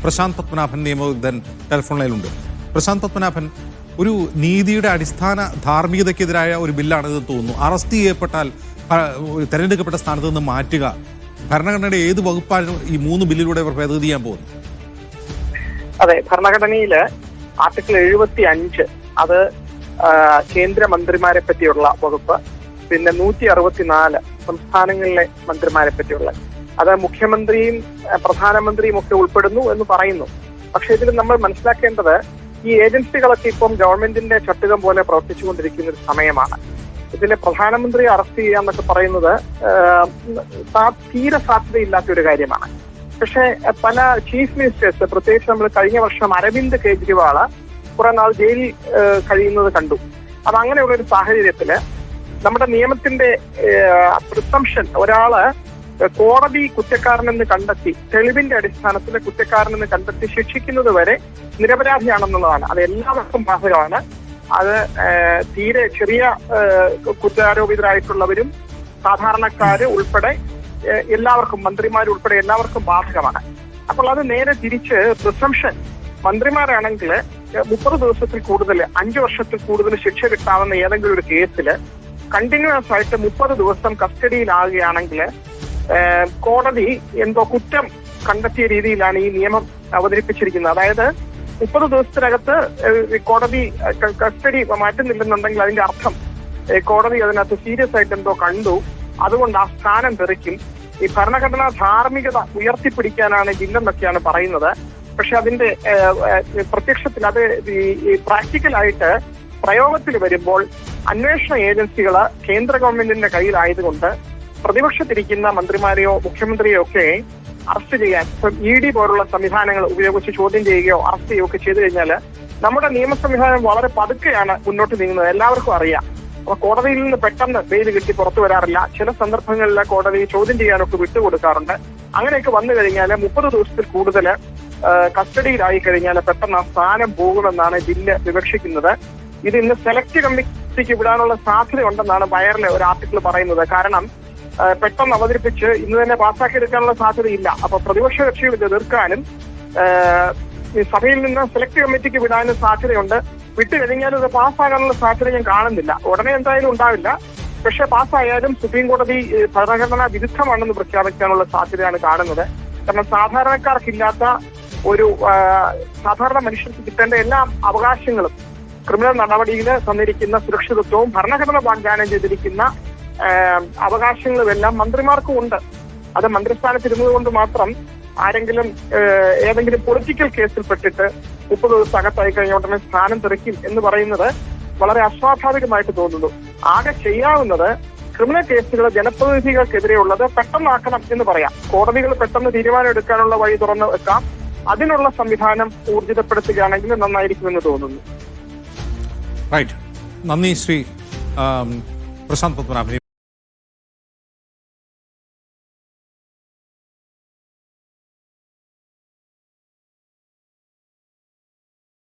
Prashant Padmanabhan നിയമവിദഗ്ധൻ telephone ലൈനിലുണ്ട്. Prashant Padmanabhan, ഒരു നീതിയുടെ അടിസ്ഥാന ധാർമ്മികതയ്ക്കെതിരായ ഒരു ബില്ലാണിത് തോന്നുന്നു. അറസ്റ്റ് ചെയ്യപ്പെട്ടാൽ തെരഞ്ഞെടുക്കപ്പെട്ട സ്ഥാനത്ത് നിന്ന് മാറ്റുക, ഭരണഘടനയുടെ ഏത് വകുപ്പാണ് ഈ 3 ബില്ലിലൂടെ ഇവർ ഭേദഗതി ചെയ്യാൻ പോകുന്നത്? അതെ, ഭരണഘടനയില് ആർട്ടിക്കിൾ 75 അത് കേന്ദ്രമന്ത്രിമാരെ പറ്റിയുള്ള വകുപ്പ്, പിന്നെ 164 സംസ്ഥാനങ്ങളിലെ മന്ത്രിമാരെ പറ്റിയുള്ള, അത് മുഖ്യമന്ത്രിയും പ്രധാനമന്ത്രിയും ഒക്കെ ഉൾപ്പെടുന്നു എന്ന് പറയുന്നു. പക്ഷെ ഇതിൽ നമ്മൾ മനസ്സിലാക്കേണ്ടത് ഈ ഏജൻസികളൊക്കെ ഇപ്പം ഗവൺമെന്റിന്റെ ചട്ടുകം പോലെ പ്രവർത്തിച്ചുകൊണ്ടിരിക്കുന്ന ഒരു സമയമാണ്. ഇതിലെ പ്രധാനമന്ത്രിയെ അറസ്റ്റ് ചെയ്യുക എന്നൊക്കെ പറയുന്നത് തീരെ സാധ്യതയില്ലാത്ത ഒരു കാര്യമാണ്. പക്ഷെ പല ചീഫ് മിനിസ്റ്റേഴ്സ്, പ്രത്യേകിച്ച് നമ്മൾ കഴിഞ്ഞ വർഷം അരവിന്ദ് കെജ്രിവാള് കുറെ നാൾ ജയിലിൽ കഴിയുന്നത് കണ്ടു. അത് അങ്ങനെയുള്ള ഒരു സാഹചര്യത്തില് നമ്മുടെ നിയമത്തിന്റെ പ്രിസംഷൻ, ഒരാള് കോടതി കുറ്റക്കാരനെന്ന് കണ്ടെത്തി, തെളിവിന്റെ അടിസ്ഥാനത്തിൽ കുറ്റക്കാരനെന്ന് കണ്ടെത്തി ശിക്ഷിക്കുന്നത് വരെ നിരപരാധിയാണെന്നുള്ളതാണ്. അത് എല്ലാവർക്കും ബാധകമാണ്. അത് തീരെ ചെറിയ കുറ്റാരോപിതരായിട്ടുള്ളവരും സാധാരണക്കാര് ഉൾപ്പെടെ എല്ലാവർക്കും, മന്ത്രിമാരുൾപ്പെടെ എല്ലാവർക്കും ബാധകമാണ്. അപ്പോൾ അത് നേരെ തിരിച്ച് പ്രിസംഷൻ, മന്ത്രിമാരാണെങ്കിൽ 30 ദിവസത്തിൽ കൂടുതൽ, 5 വർഷത്തിൽ കൂടുതൽ ശിക്ഷ കിട്ടാവുന്ന ഏതെങ്കിലും ഒരു കേസിൽ കണ്ടിന്യൂസ് ആയിട്ട് 30 ദിവസം കസ്റ്റഡിയിലാകുകയാണെങ്കിൽ കോടതി എന്തോ കുറ്റം കണ്ടെത്തിയ രീതിയിലാണ് ഈ നിയമം അവതരിപ്പിച്ചിരിക്കുന്നത്. അതായത് 30 ദിവസത്തിനകത്ത് കോടതി കസ്റ്റഡി മാറ്റുന്നില്ലെന്നുണ്ടെങ്കിൽ അതിന്റെ അർത്ഥം കോടതി അതിനകത്ത് സീരിയസ് ആയിട്ട് എന്തോ കണ്ടു, അതുകൊണ്ട് ആ സ്ഥാനം തെറിക്കും. ഈ ഭരണഘടനാ ധാർമ്മികത ഉയർത്തിപ്പിടിക്കാനാണ് ബില്ലെന്നൊക്കെയാണ് പറയുന്നത്. പക്ഷെ അതിന്റെ പ്രത്യക്ഷത്തിൽ അത് ഈ പ്രാക്ടിക്കലായിട്ട് പ്രയോഗത്തിൽ വരുമ്പോൾ അന്വേഷണ ഏജൻസികള് കേന്ദ്ര ഗവൺമെന്റിന്റെ കയ്യിലായതുകൊണ്ട് പ്രതിപക്ഷത്തിരിക്കുന്ന മന്ത്രിമാരെയോ മുഖ്യമന്ത്രിയോ ഒക്കെ അറസ്റ്റ് ചെയ്യാൻ, ഇപ്പം ED പോലുള്ള സംവിധാനങ്ങൾ ഉപയോഗിച്ച് ചോദ്യം ചെയ്യുകയോ അറസ്റ്റ് ചെയ്യുകയോ ഒക്കെ ചെയ്തു കഴിഞ്ഞാൽ നമ്മുടെ നിയമ സംവിധാനം വളരെ പതുക്കെയാണ് മുന്നോട്ട് നീങ്ങുന്നത്, എല്ലാവർക്കും അറിയാം. അപ്പൊ കോടതിയിൽ നിന്ന് പെട്ടെന്ന് ബെയിൽ കിട്ടി പുറത്തു വരാറില്ല. ചില സന്ദർഭങ്ങളിൽ കോടതി ചോദ്യം ചെയ്യാനൊക്കെ വിട്ടുകൊടുക്കാറുണ്ട്. അങ്ങനെയൊക്കെ വന്നു കഴിഞ്ഞാൽ 30 ദിവസത്തിൽ കൂടുതൽ കസ്റ്റഡിയിലായി കഴിഞ്ഞാൽ പെട്ടെന്ന് ആ സ്ഥാനം പോകുമെന്നാണ് ബില്ല് വിവക്ഷിക്കുന്നത്. ഇത് ഇന്ന് സെലക്ട് കമ്മിറ്റിക്ക് വിടാനുള്ള സാധ്യത ഉണ്ടെന്നാണ് വയറിലെ ഒരു ആർട്ടിക്കിൾ പറയുന്നത്. കാരണം പെട്ടെന്ന് അവതരിപ്പിച്ച് ഇന്ന് തന്നെ പാസ്സാക്കിയെടുക്കാനുള്ള സാധ്യതയില്ല. അപ്പൊ പ്രതിപക്ഷ കക്ഷികൾ ഇത് എതിർക്കാനും സഭയിൽ നിന്ന് സെലക്ട് കമ്മിറ്റിക്ക് വിടാനും സാധ്യതയുണ്ട്. വിട്ടുകഴിഞ്ഞാൽ ഇത് പാസ്സാകാനുള്ള സാധ്യത ഞാൻ കാണുന്നില്ല. ഉടനെ എന്തായാലും ഉണ്ടാവില്ല. പക്ഷെ പാസ്സായാലും സുപ്രീം കോടതി ഭരണഘടനാ വിരുദ്ധമാണെന്ന് പ്രഖ്യാപിക്കാനുള്ള സാധ്യതയാണ് കാണുന്നത്. കാരണം സാധാരണക്കാർക്കില്ലാത്ത ഒരു, സാധാരണ മനുഷ്യർക്ക് കിട്ടേണ്ട എല്ലാ അവകാശങ്ങളും, ക്രിമിനൽ നടപടിയിൽ തന്നിരിക്കുന്ന സുരക്ഷിതത്വവും ഭരണഘടന വാഗ്ദാനം ചെയ്തിരിക്കുന്ന അവകാശങ്ങളും എല്ലാം മന്ത്രിമാർക്കും ഉണ്ട്. അത് മന്ത്രിസ്ഥാനത്തിരുന്നത് കൊണ്ട് മാത്രം ആരെങ്കിലും ഏതെങ്കിലും പൊളിറ്റിക്കൽ കേസിൽ പെട്ടിട്ട് 30 ദിവസം അകത്തായി കഴിഞ്ഞ ഉടനെ സ്ഥാനം തെറിക്കും എന്ന് പറയുന്നത് വളരെ അസ്വാഭാവികമായിട്ട് തോന്നുന്നു. ആകെ ചെയ്യാവുന്നത് ക്രിമിനൽ കേസുകൾ ജനപ്രതിനിധികൾക്കെതിരെയുള്ളത് പെട്ടെന്നാക്കണം എന്ന് പറയാം. കോടതികൾ പെട്ടെന്ന് തീരുമാനം എടുക്കാനുള്ള വഴി തുറന്നു വെക്കാം. അതിനുള്ള സംവിധാനം ഊർജിതപ്പെടുത്തുകയാണെങ്കിൽ നന്നായിരിക്കുമെന്ന് തോന്നുന്നു. റൈറ്റ്, നന്ദി ശ്രീ പ്രശാന്ത് പത്മനാഭൻ.